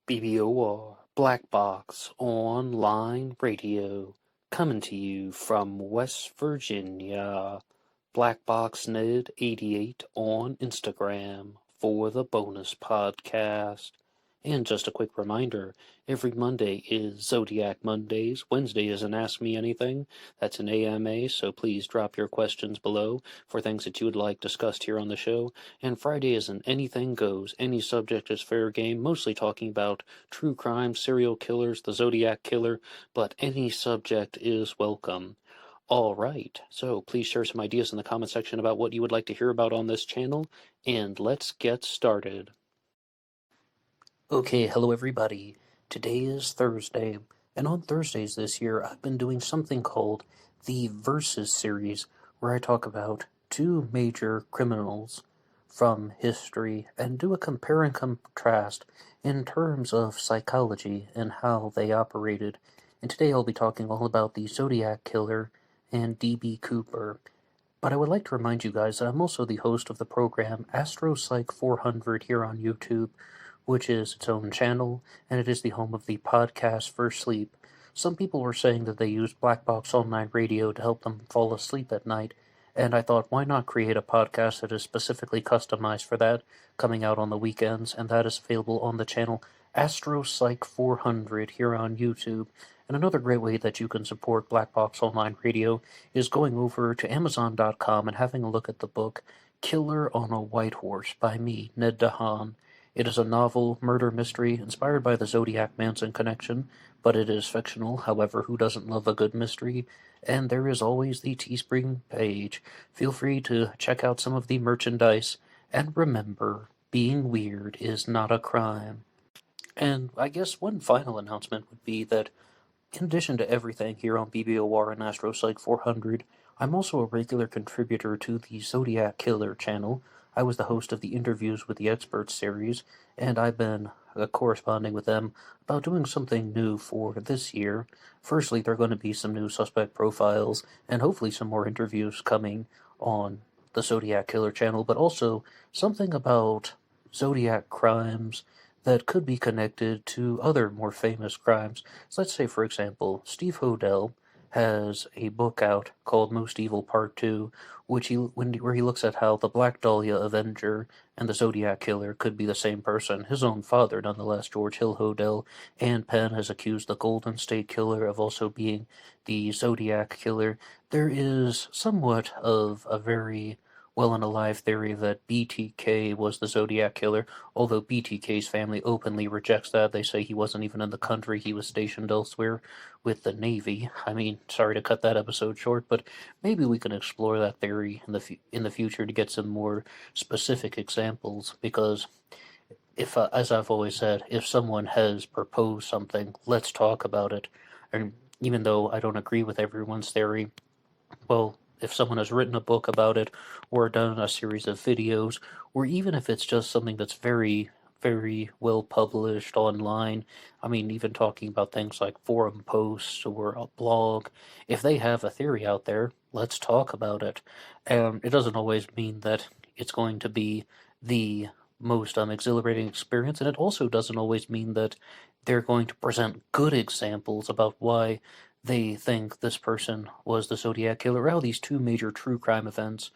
BBOR Black Box Online Radio, coming to you from West Virginia. BlackBoxNed88 on Instagram for the bonus podcast. And just a quick reminder, every Monday is Zodiac Mondays. Wednesday is an Ask Me Anything. That's an AMA, so please drop your questions below for things that you would like discussed here on the show. And Friday is an Anything Goes. Any subject is fair game, mostly talking about true crime, serial killers, the Zodiac Killer, but any subject is welcome. All right, so please share some ideas in the comment section about what you would like to hear about on this channel, and let's get started. Okay, hello everybody. Today is Thursday, and on Thursdays this year I've been doing something called the Versus series, where I talk about two major criminals from history and do a compare and contrast in terms of psychology and how they operated. And today I'll be talking all about the Zodiac Killer and D.B. Cooper. But I would like to remind you guys that I'm also the host of the program AstroPsych 400 here on YouTube, which is its own channel, and it is the home of the podcast for sleep. Some people were saying that they use BlackBoxOnlineRadio to help them fall asleep at night, and I thought, why not create a podcast that is specifically customized for that, coming out on the weekends, and that is available on the channel AstroPsych 400 here on YouTube. And another great way that you can support Black Box Online Radio is going over to Amazon.com and having a look at the book Killer on a White Horse by me, Ned DeHaan. It is a novel murder mystery inspired by the Zodiac Manson connection, but it is fictional. However, who doesn't love a good mystery? And there is always the TeeSpring page. Feel free to check out some of the merchandise. And remember, being weird is not a crime. And I guess one final announcement would be that in addition to everything here on BBOR and AstroPsych 400, I'm also a regular contributor to the Zodiac Killer channel. I was the host of the Interviews with the Experts series, and I've been corresponding with them about doing something new for this year. Firstly, there are going to be some new suspect profiles, and hopefully some more interviews coming on the Zodiac Killer channel, but also something about Zodiac crimes that could be connected to other more famous crimes. So let's say, for example, Steve Hodel has a book out called Most Evil Part 2, where he looks at how the Black Dahlia Avenger and the Zodiac Killer could be the same person, his own father nonetheless, George Hill Hodel. And Penn has accused the Golden State Killer of also being the Zodiac Killer. There is somewhat of a very well and alive theory that BTK was the Zodiac Killer, although BTK's family openly rejects that. They say he wasn't even in the country, he was stationed elsewhere with the Navy. I mean, sorry to cut that episode short, but maybe we can explore that theory in the future to get some more specific examples, because if, as I've always said, if someone has proposed something, let's talk about it. And even though I don't agree with everyone's theory, well, if someone has written a book about it, or done a series of videos, or even if it's just something that's very, very well published online, I mean, even talking about things like forum posts or a blog, if they have a theory out there, let's talk about it. And it doesn't always mean that it's going to be the most exhilarating experience, and it also doesn't always mean that they're going to present good examples about why they think this person was the Zodiac Killer, or how these two major true crime events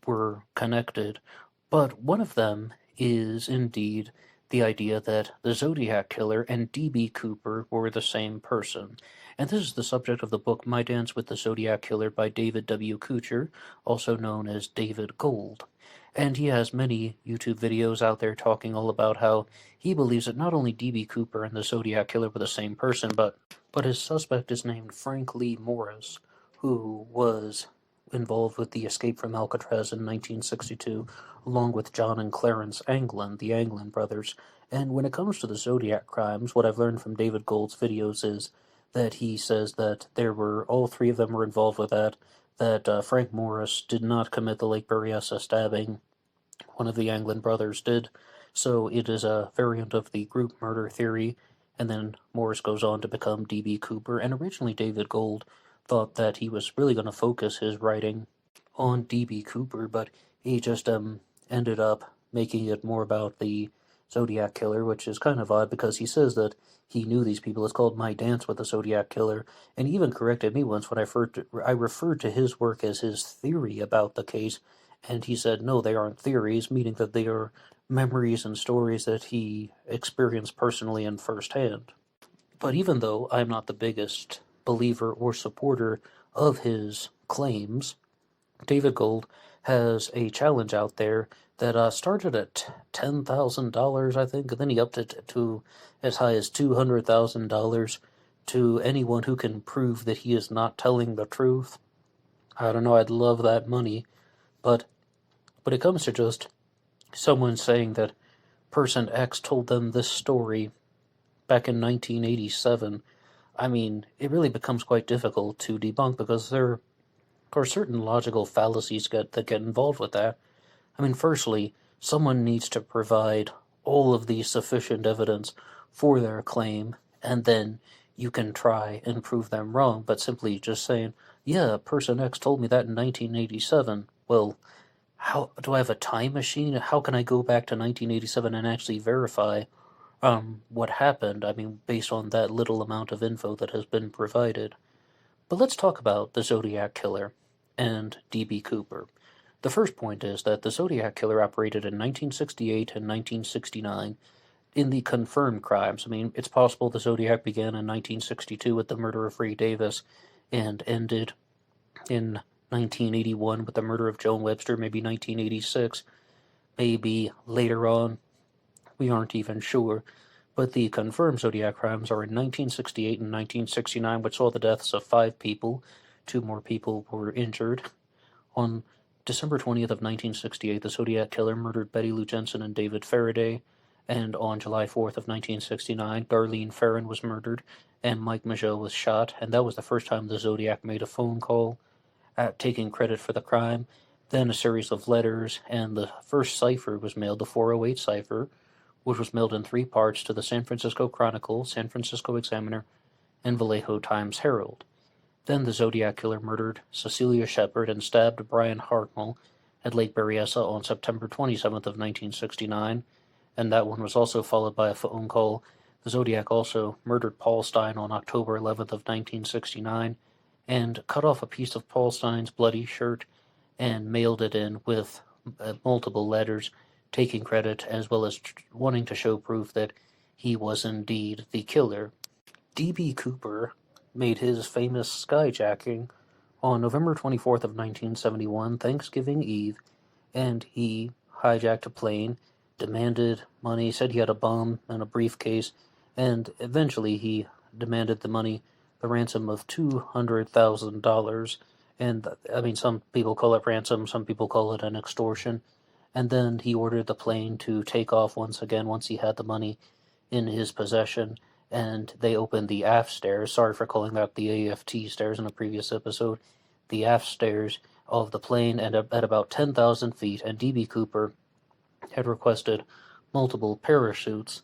were connected. But one of them is indeed the idea that the Zodiac Killer and D.B. Cooper were the same person. And this is the subject of the book My Dance with the Zodiac Killer by David W. Kuchar, also known as David Gold. And he has many YouTube videos out there talking all about how he believes that not only D.B. Cooper and the Zodiac Killer were the same person, but his suspect is named Frank Lee Morris, who was involved with the escape from Alcatraz in 1962, along with John and Clarence Anglin, the Anglin brothers. And when it comes to the Zodiac crimes, what I've learned from David Gold's videos is that he says that all three of them were involved with that Frank Morris did not commit the Lake Berryessa stabbing. One of the Anglin brothers did. So it is a variant of the group murder theory. And then Morris goes on to become D.B. Cooper. And originally David Gold thought that he was really going to focus his writing on D.B. Cooper, but he just ended up making it more about the Zodiac Killer, which is kind of odd because he says that he knew these people. It's called My Dance with the Zodiac Killer, and he even corrected me once when I referred to his work as his theory about the case, and he said, no, they aren't theories, meaning that they are memories and stories that he experienced personally and firsthand. But even though I'm not the biggest believer or supporter of his claims, David Gold has a challenge out there that started at $10,000, I think, and then he upped it to as high as $200,000 to anyone who can prove that he is not telling the truth. I don't know, I'd love that money, but it comes to just someone saying that person X told them this story back in 1987, I mean, it really becomes quite difficult to debunk because there are certain logical fallacies that get involved with that. I mean, firstly, someone needs to provide all of the sufficient evidence for their claim, and then you can try and prove them wrong, but simply just saying, yeah, person X told me that in 1987. Well, how do I have a time machine? How can I go back to 1987 and actually verify what happened? I mean, based on that little amount of info that has been provided. But let's talk about the Zodiac Killer and D.B. Cooper. The first point is that the Zodiac Killer operated in 1968 and 1969 in the confirmed crimes. I mean, it's possible the Zodiac began in 1962 with the murder of Ray Davis and ended in 1981 with the murder of Joan Webster, maybe 1986, maybe later on. We aren't even sure. But the confirmed Zodiac crimes are in 1968 and 1969, which saw the deaths of 5 people. 2 more people were injured. On December 20th of 1968, the Zodiac Killer murdered Betty Lou Jensen and David Faraday. And on July 4th of 1969, Darlene Ferrin was murdered and Mike Mageau was shot. And that was the first time the Zodiac made a phone call taking credit for the crime. Then a series of letters, and the first cipher was mailed, the 408 cipher, which was mailed in 3 parts to the San Francisco Chronicle, San Francisco Examiner, and Vallejo Times-Herald. Then the Zodiac Killer murdered Cecilia Shepard and stabbed Brian Hartnell at Lake Berryessa on September 27th of 1969, and that one was also followed by a phone call. The Zodiac also murdered Paul Stine on October 11th of 1969, and cut off a piece of Paul Stine's bloody shirt and mailed it in with multiple letters, taking credit as well as wanting to show proof that he was indeed the killer. D.B. Cooper made his famous skyjacking on November 24th of 1971, Thanksgiving Eve, and he hijacked a plane, demanded money, said he had a bomb and a briefcase, and eventually he demanded the money, the ransom of $200,000. And, I mean, some people call it ransom, some people call it an extortion. And then he ordered the plane to take off once again once he had the money in his possession. And they opened the aft stairs. Sorry for calling that the AFT stairs in a previous episode. The aft stairs of the plane at about 10,000 feet. And D.B. Cooper had requested multiple parachutes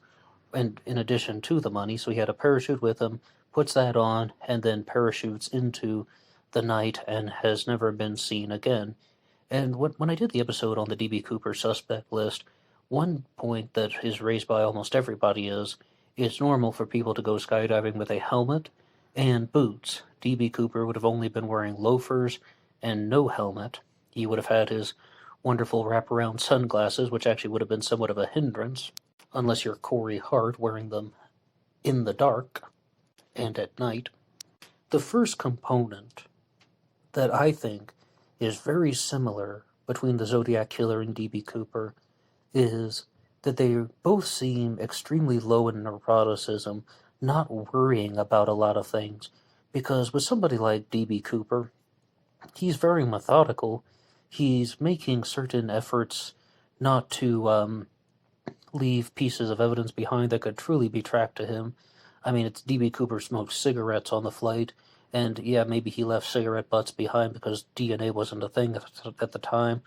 and in addition to the money. So he had a parachute with him, puts that on, and then parachutes into the night and has never been seen again. And when I did the episode on the D.B. Cooper suspect list, one point that is raised by almost everybody is it's normal for people to go skydiving with a helmet and boots. D.B. Cooper would have only been wearing loafers and no helmet. He would have had his wonderful wraparound sunglasses, which actually would have been somewhat of a hindrance, unless you're Corey Hart wearing them in the dark and at night. The first component that I think is very similar between the Zodiac Killer and D.B. Cooper is that they both seem extremely low in neuroticism, not worrying about a lot of things. Because with somebody like D.B. Cooper, he's very methodical. He's making certain efforts not to leave pieces of evidence behind that could truly be tracked to him. I mean, it's D.B. Cooper smoked cigarettes on the flight, and yeah, maybe he left cigarette butts behind because DNA wasn't a thing at the time.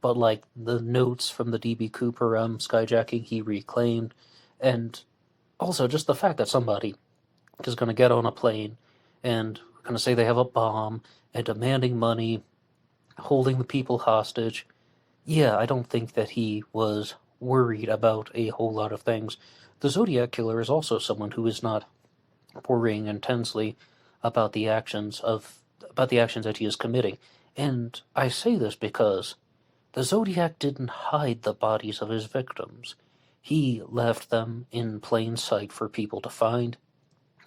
But like the notes from the D.B. Cooper skyjacking he reclaimed, and also just the fact that somebody is going to get on a plane and going to say they have a bomb and demanding money, holding the people hostage. Yeah, I don't think that he was worried about a whole lot of things. The Zodiac Killer is also someone who is not worrying intensely about the actions that he is committing. And I say this because the Zodiac didn't hide the bodies of his victims. He left them in plain sight for people to find.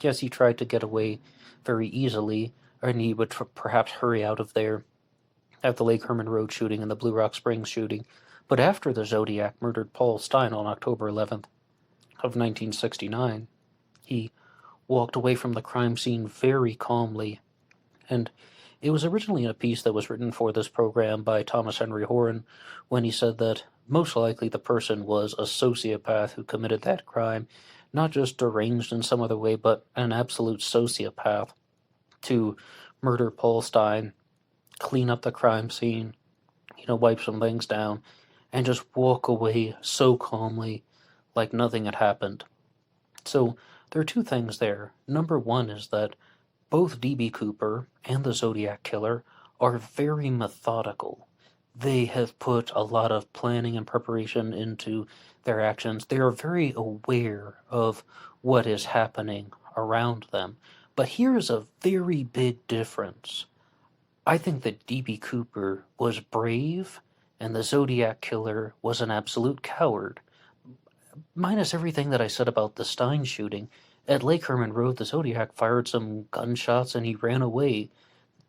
Yes, he tried to get away very easily, and he would perhaps hurry out of there at the Lake Herman Road shooting and the Blue Rock Springs shooting. But after the Zodiac murdered Paul Stine on October 11th of 1969, he walked away from the crime scene very calmly. And it was originally in a piece that was written for this program by Thomas Henry Horan, when he said that most likely the person was a sociopath who committed that crime, not just deranged in some other way, but an absolute sociopath, to murder Paul Stine, clean up the crime scene, wipe some things down, and just walk away so calmly, like nothing had happened. So there are two things there. Number one is that both D.B. Cooper and the Zodiac Killer are very methodical. They have put a lot of planning and preparation into their actions. They are very aware of what is happening around them. But here's a very big difference. I think that D.B. Cooper was brave, and the Zodiac Killer was an absolute coward. Minus everything that I said about the Stein shooting, at Lake Herman Road, the Zodiac fired some gunshots and he ran away.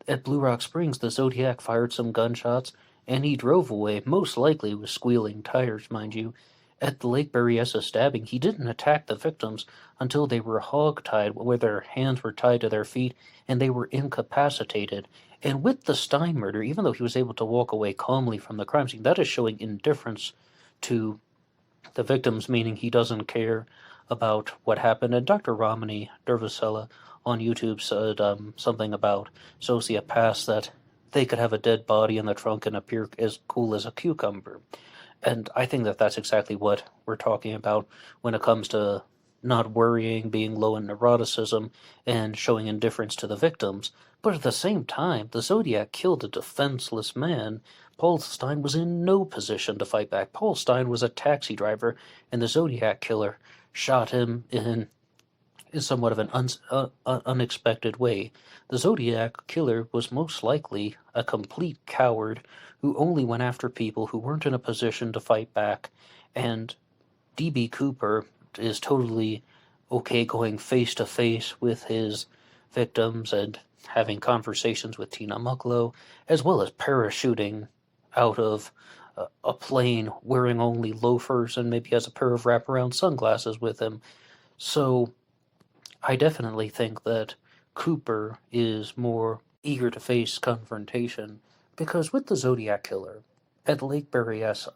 At Blue Rock Springs, the Zodiac fired some gunshots and he drove away, most likely with squealing tires, mind you. At the Lake Berryessa stabbing, he didn't attack the victims until they were hog-tied, where their hands were tied to their feet and they were incapacitated. And with the Stein murder, even though he was able to walk away calmly from the crime scene, that is showing indifference to the victims, meaning he doesn't care about what happened. And Dr. Romani Dervasella on YouTube said something about sociopaths, that they could have a dead body in the trunk and appear as cool as a cucumber. And I think that that's exactly what we're talking about when it comes to not worrying, being low in neuroticism, and showing indifference to the victims. But at the same time, the Zodiac killed a defenseless man. Paul Stine was in no position to fight back. Paul Stine was a taxi driver, and the Zodiac Killer shot him in somewhat of an unexpected way. The Zodiac Killer was most likely a complete coward who only went after people who weren't in a position to fight back, and D.B. Cooper is totally okay going face-to-face with his victims and having conversations with Tina Mucklow, as well as parachuting out of a plane wearing only loafers and maybe has a pair of wraparound sunglasses with him. So I definitely think that Cooper is more eager to face confrontation, because with the Zodiac Killer at Lake Berryessa,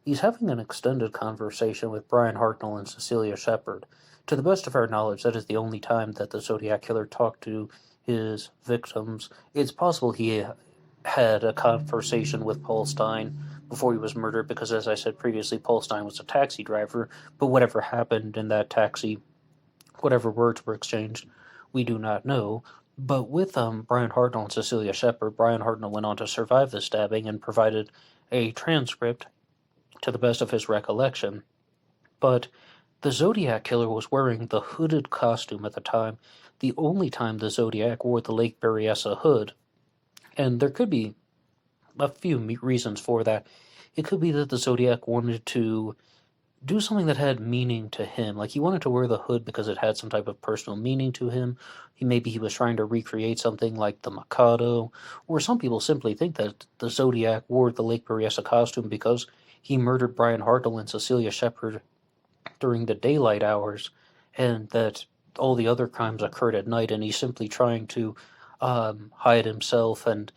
he's having an extended conversation with Brian Hartnell and Cecilia Shepard. To the best of our knowledge, that is the only time that the Zodiac Killer talked to his victims. It's possible he had a conversation with Paul Stine before he was murdered, because as I said previously, Paul Stine was a taxi driver, but whatever happened in that taxi, whatever words were exchanged, we do not know. But with Brian Hartnell and Cecilia Shepard, Brian Hartnell went on to survive the stabbing and provided a transcript to the best of his recollection. But the Zodiac Killer was wearing the hooded costume at the time, the only time the Zodiac wore the Lake Berryessa hood. And there could be a few reasons for that. It could be that the Zodiac wanted to do something that had meaning to him. Like, he wanted to wear the hood because it had some type of personal meaning to him. Maybe he was trying to recreate something like the Mikado. Or some people simply think that the Zodiac wore the Lake Berryessa costume because he murdered Brian Hartnell and Cecilia Shepard during the daylight hours, and that all the other crimes occurred at night, and he's simply trying to hide himself. And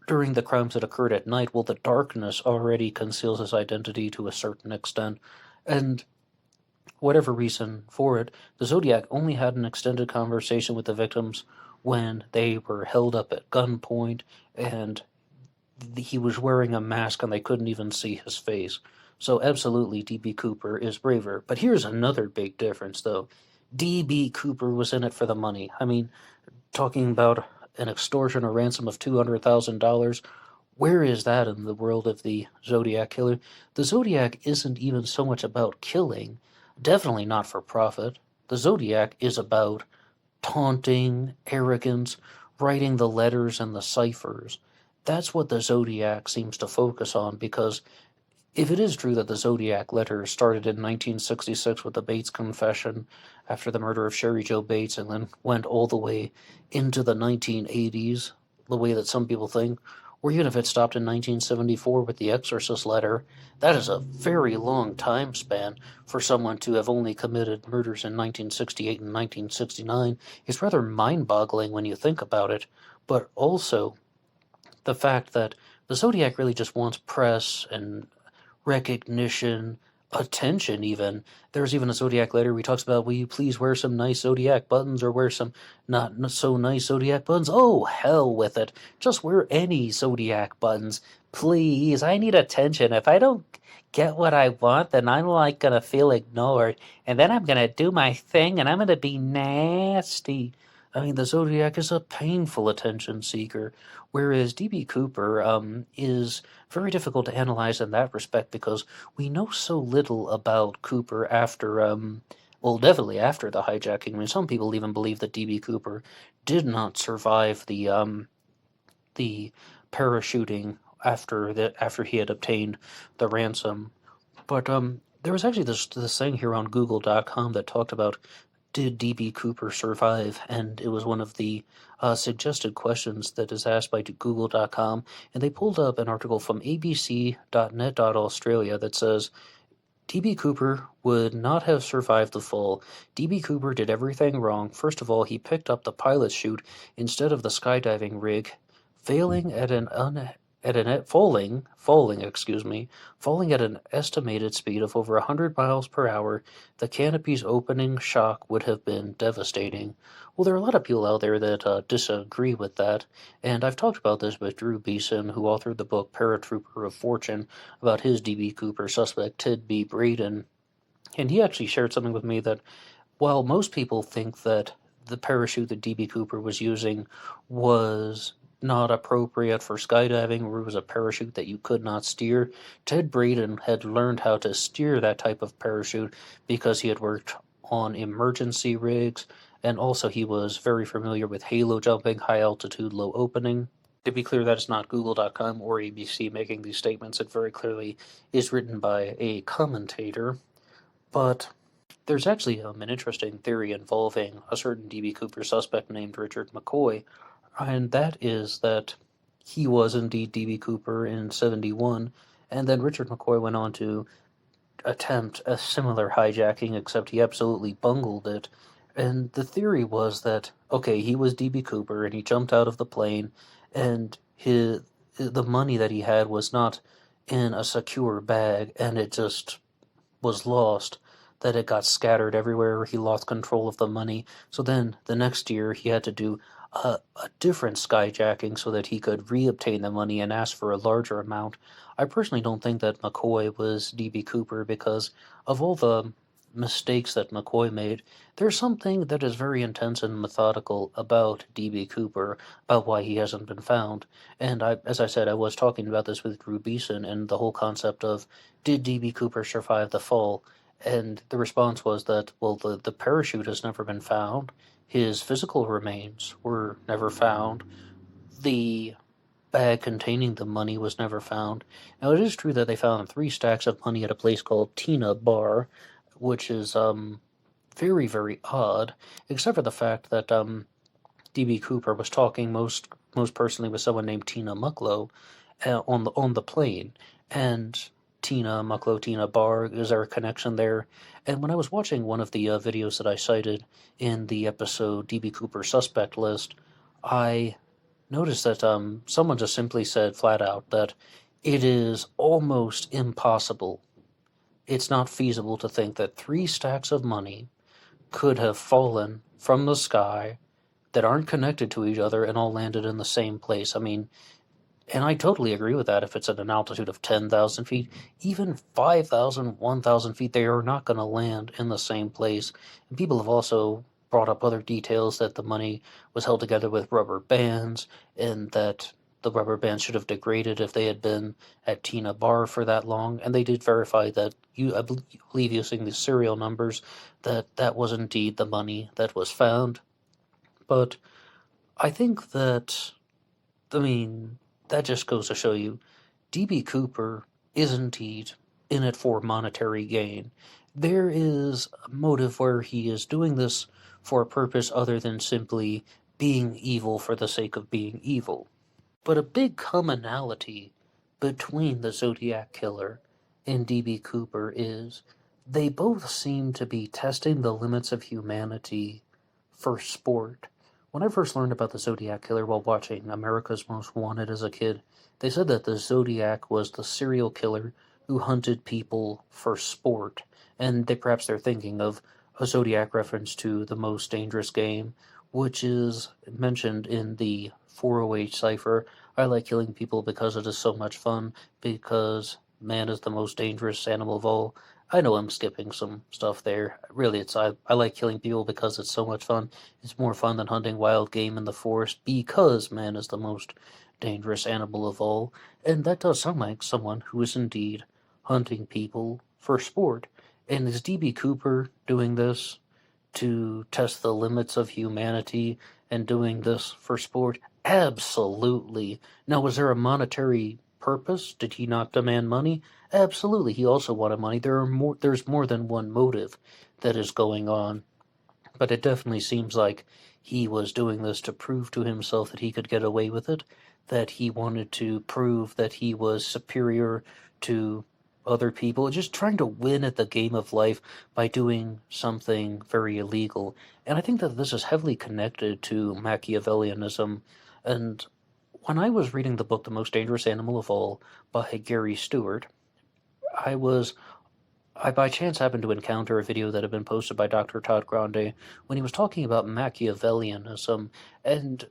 during the crimes that occurred at night, well, the darkness already conceals his identity to a certain extent. And whatever reason for it, the Zodiac only had an extended conversation with the victims when they were held up at gunpoint, and he was wearing a mask and they couldn't even see his face. So absolutely, D.B. Cooper is braver. But here's another big difference, though. D.B. Cooper was in it for the money. I mean, talking about an extortion or ransom of $200,000, Where is that in the world of the Zodiac Killer? The Zodiac isn't even so much about killing, definitely not for profit. The Zodiac is about taunting, arrogance, writing the letters and the ciphers. That's what the Zodiac seems to focus on, because if it is true that the Zodiac letter started in 1966 with the Bates confession after the murder of Sherry Jo Bates and then went all the way into the 1980s, the way that some people think, or even if it stopped in 1974 with the Exorcist letter, that is a very long time span for someone to have only committed murders in 1968 and 1969. It's rather mind-boggling when you think about it, but also the fact that the Zodiac really just wants press and recognition, attention even. There's even a Zodiac letter where he talks about, will you please wear some nice Zodiac buttons or wear some not so nice Zodiac buttons? Oh, hell with it. Just wear any Zodiac buttons. Please, I need attention. If I don't get what I want, then I'm like gonna feel ignored. And then I'm gonna do my thing and I'm gonna be nasty. I mean, the Zodiac is a painful attention seeker, whereas D.B. Cooper is very difficult to analyze in that respect because we know so little about Cooper after, well, definitely after the hijacking. I mean, some people even believe that D.B. Cooper did not survive the parachuting after he had obtained the ransom. But there was actually this thing here on Google.com that talked about, did D.B. Cooper survive? And it was one of the suggested questions that is asked by Google.com, and they pulled up an article from abc.net.australia that says, D.B. Cooper would not have survived the fall. D.B. Cooper did everything wrong. First of all, he picked up the pilot's chute instead of the skydiving rig, falling at an estimated speed of over 100 miles per hour. The canopy's opening shock would have been devastating. Well, there are a lot of people out there that disagree with that, and I've talked about this with Drew Beeson, who authored the book Paratrooper of Fortune, about his D.B. Cooper suspect, Ted B. Braden, and he actually shared something with me that while most people think that the parachute that D.B. Cooper was using was not appropriate for skydiving, or it was a parachute that you could not steer, Ted Braden had learned how to steer that type of parachute because he had worked on emergency rigs, and also he was very familiar with halo jumping, high altitude, low opening. To be clear, that is not Google.com or ABC making these statements. It very clearly is written by a commentator. But there's actually an interesting theory involving a certain D.B. Cooper suspect named Richard McCoy, and that is that he was indeed D.B. Cooper in 71, and then Richard McCoy went on to attempt a similar hijacking, except he absolutely bungled it. And the theory was that, okay, he was D.B. Cooper, and he jumped out of the plane, and the money that he had was not in a secure bag, and it just was lost, that it got scattered everywhere. He lost control of the money. So then the next year he had to do a different skyjacking so that he could reobtain the money and ask for a larger amount. I personally don't think that McCoy was D.B. Cooper because of all the mistakes that McCoy made. There's something that is very intense and methodical about D.B. Cooper, about why he hasn't been found. And as I said, I was talking about this with Drew Beeson and the whole concept of, did D.B. Cooper survive the fall? And the response was that, well, the parachute has never been found. His physical remains were never found. The bag containing the money was never found. Now, it is true that they found 3 stacks of money at a place called Tina Bar, which is very, very odd, except for the fact that D.B. Cooper was talking most personally with someone named Tina Mucklow on the plane, and Tina Mucklow, Tina Bar, is there a connection there? And when I was watching one of the videos that I cited in the episode D.B. Cooper Suspect List, I noticed that someone just simply said flat out that it is almost impossible. It's not feasible to think that 3 stacks of money could have fallen from the sky that aren't connected to each other and all landed in the same place. I mean, and I totally agree with that. If it's at an altitude of 10,000 feet, even 5,000, 1,000 feet, they are not going to land in the same place. And people have also brought up other details, that the money was held together with rubber bands, and that the rubber bands should have degraded if they had been at Tina Bar for that long, and they did verify that, I believe using the serial numbers, that was indeed the money that was found. But I think that, that just goes to show you, D.B. Cooper is indeed in it for monetary gain. There is a motive where he is doing this for a purpose other than simply being evil for the sake of being evil. But a big commonality between the Zodiac Killer and D.B. Cooper is they both seem to be testing the limits of humanity for sport. When I first learned about the Zodiac Killer while watching America's Most Wanted as a kid, they said that the Zodiac was the serial killer who hunted people for sport, and perhaps they're thinking of a Zodiac reference to the Most Dangerous Game, which is mentioned in the 408 cipher. I like killing people because it is so much fun, because man is the most dangerous animal of all. I know I'm skipping some stuff there. Really, I like killing people because it's so much fun. It's more fun than hunting wild game in the forest, because man is the most dangerous animal of all. And that does sound like someone who is indeed hunting people for sport. And is D.B. Cooper doing this to test the limits of humanity and doing this for sport? Absolutely. Now, was there a monetary purpose? Did he not demand money? Absolutely. He also wanted money. There's more than one motive that is going on. But it definitely seems like he was doing this to prove to himself that he could get away with it, that he wanted to prove that he was superior to other people, just trying to win at the game of life by doing something very illegal. And I think that this is heavily connected to Machiavellianism. And when I was reading the book The Most Dangerous Animal of All by Gary Stewart, I by chance happened to encounter a video that had been posted by Dr. Todd Grande when he was talking about Machiavellianism, and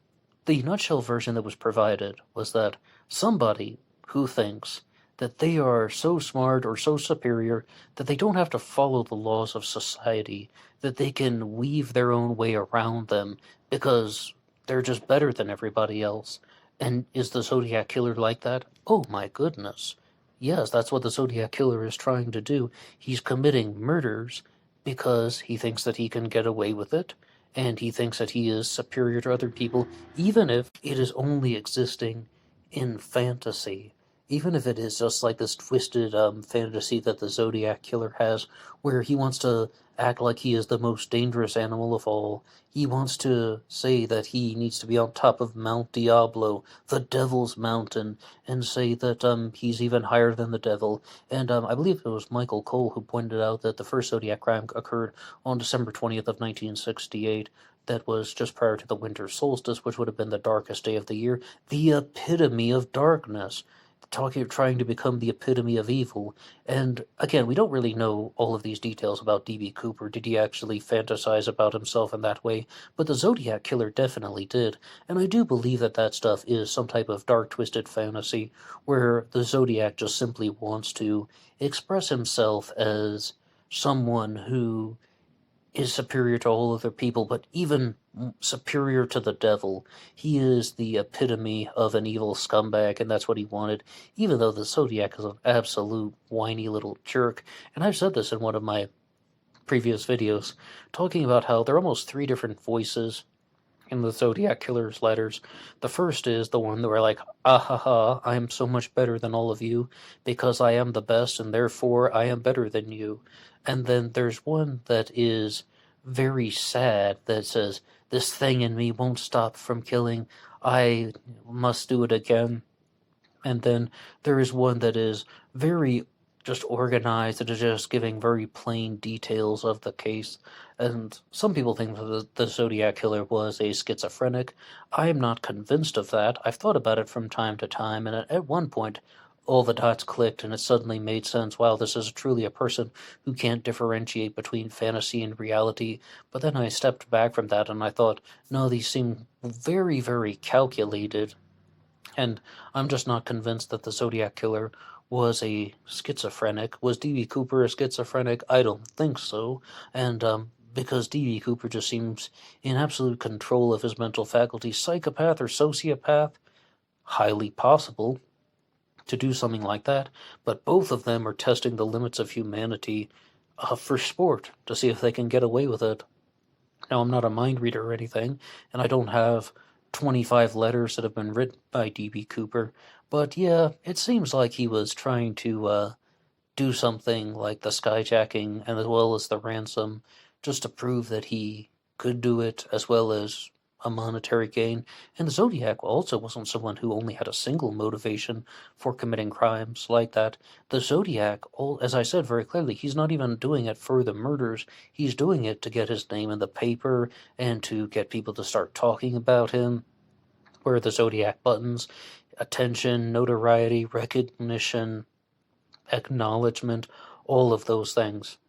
the nutshell version that was provided was that somebody who thinks that they are so smart or so superior that they don't have to follow the laws of society, that they can weave their own way around them because they're just better than everybody else. And is the Zodiac Killer like that? Oh my goodness. Yes, that's what the Zodiac Killer is trying to do. He's committing murders because he thinks that he can get away with it, and he thinks that he is superior to other people, even if it is only existing in fantasy. Even if it is just like this twisted fantasy that the Zodiac Killer has, where he wants to act like he is the most dangerous animal of all. He wants to say that he needs to be on top of Mount Diablo, the Devil's Mountain, and say that he's even higher than the devil. And I believe it was Michael Cole who pointed out that the first Zodiac crime occurred on December 20th of 1968. That was just prior to the winter solstice, which would have been the darkest day of the year, the epitome of darkness. Trying to become the epitome of evil. And again, we don't really know all of these details about D.B. Cooper. Did he actually fantasize about himself in that way? But the Zodiac Killer definitely did. And I do believe that that stuff is some type of dark, twisted fantasy where the Zodiac just simply wants to express himself as someone who is superior to all other people, but even superior to the devil. He is the epitome of an evil scumbag, and that's what he wanted, even though the Zodiac is an absolute whiny little jerk. And I've said this in one of my previous videos, talking about how there are almost 3 different voices in the Zodiac Killer's letters. The first is the one that we're like, ah ha ha, I am so much better than all of you, because I am the best, and therefore I am better than you. And then there's one that is very sad, that says, this thing in me won't stop from killing, I must do it again. And then there is one that is very just organized, that is just giving very plain details of the case. And some people think that the Zodiac Killer was a schizophrenic. I am not convinced of that. I've thought about it from time to time, and at one point all the dots clicked and it suddenly made sense. Wow, this is truly a person who can't differentiate between fantasy and reality. But then I stepped back from that and I thought, no, these seem very, very calculated. And I'm just not convinced that the Zodiac Killer was a schizophrenic. Was D.B. Cooper a schizophrenic? I don't think so. And because D.B. Cooper just seems in absolute control of his mental faculties, psychopath or sociopath, highly possible to do something like that, but both of them are testing the limits of humanity for sport to see if they can get away with it. Now, I'm not a mind reader or anything, and I don't have 25 letters that have been written by D.B. Cooper, but yeah, it seems like he was trying to do something like the skyjacking and as well as the ransom just to prove that he could do it as well as a monetary gain. And the Zodiac also wasn't someone who only had a single motivation for committing crimes like that. The Zodiac, as I said very clearly, he's not even doing it for the murders. He's doing it to get his name in the paper and to get people to start talking about him. Where the Zodiac buttons: attention, notoriety, recognition, acknowledgement, all of those things.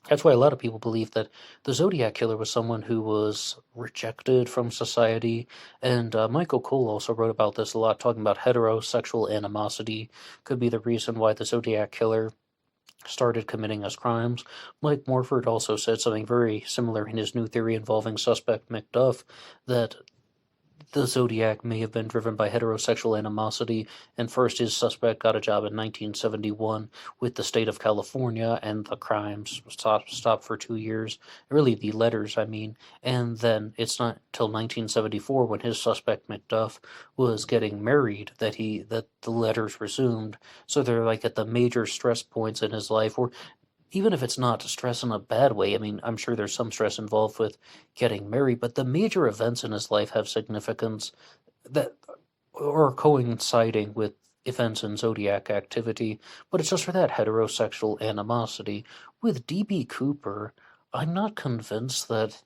That's why a lot of people believe that the Zodiac Killer was someone who was rejected from society, and Michael Cole also wrote about this a lot, talking about heterosexual animosity could be the reason why the Zodiac Killer started committing his crimes. Mike Morford also said something very similar in his new theory involving suspect McDuff, that the Zodiac may have been driven by heterosexual animosity, and first his suspect got a job in 1971 with the state of California, and the crimes stopped for 2 years. Really, the letters, I mean. And then it's not till 1974, when his suspect McDuff was getting married, that the letters resumed. So they're like at the major stress points in his life, or even if it's not stress in a bad way. I mean, I'm sure there's some stress involved with getting married, but the major events in his life have significance that are coinciding with events in Zodiac activity, but it's just for that heterosexual animosity. With D.B. Cooper, I'm not convinced that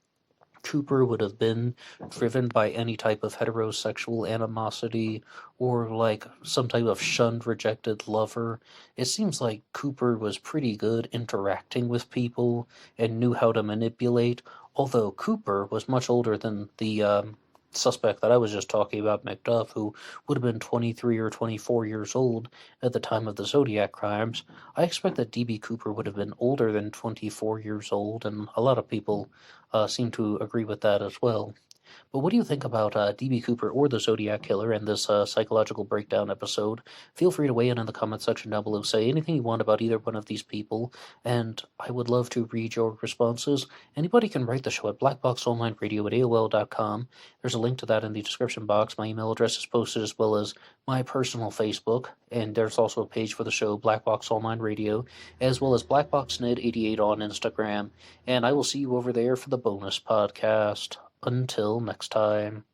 Cooper would have been driven by any type of heterosexual animosity or like some type of shunned, rejected lover. It seems like Cooper was pretty good interacting with people and knew how to manipulate, although Cooper was much older than the suspect that I was just talking about, McDuff, who would have been 23 or 24 years old at the time of the Zodiac crimes. I expect that D.B. Cooper would have been older than 24 years old, and a lot of people seem to agree with that as well. But what do you think about D.B. Cooper or the Zodiac Killer in this psychological breakdown episode? Feel free to weigh in the comment section down below. Say anything you want about either one of these people, and I would love to read your responses. Anybody can write the show at BlackBoxOnlineRadio at AOL.com. There's a link to that in the description box. My email address is posted, as well as my personal Facebook, and there's also a page for the show, Black Box Online Radio, as well as BlackBoxNet88 on Instagram. And I will see you over there for the bonus podcast. Until next time.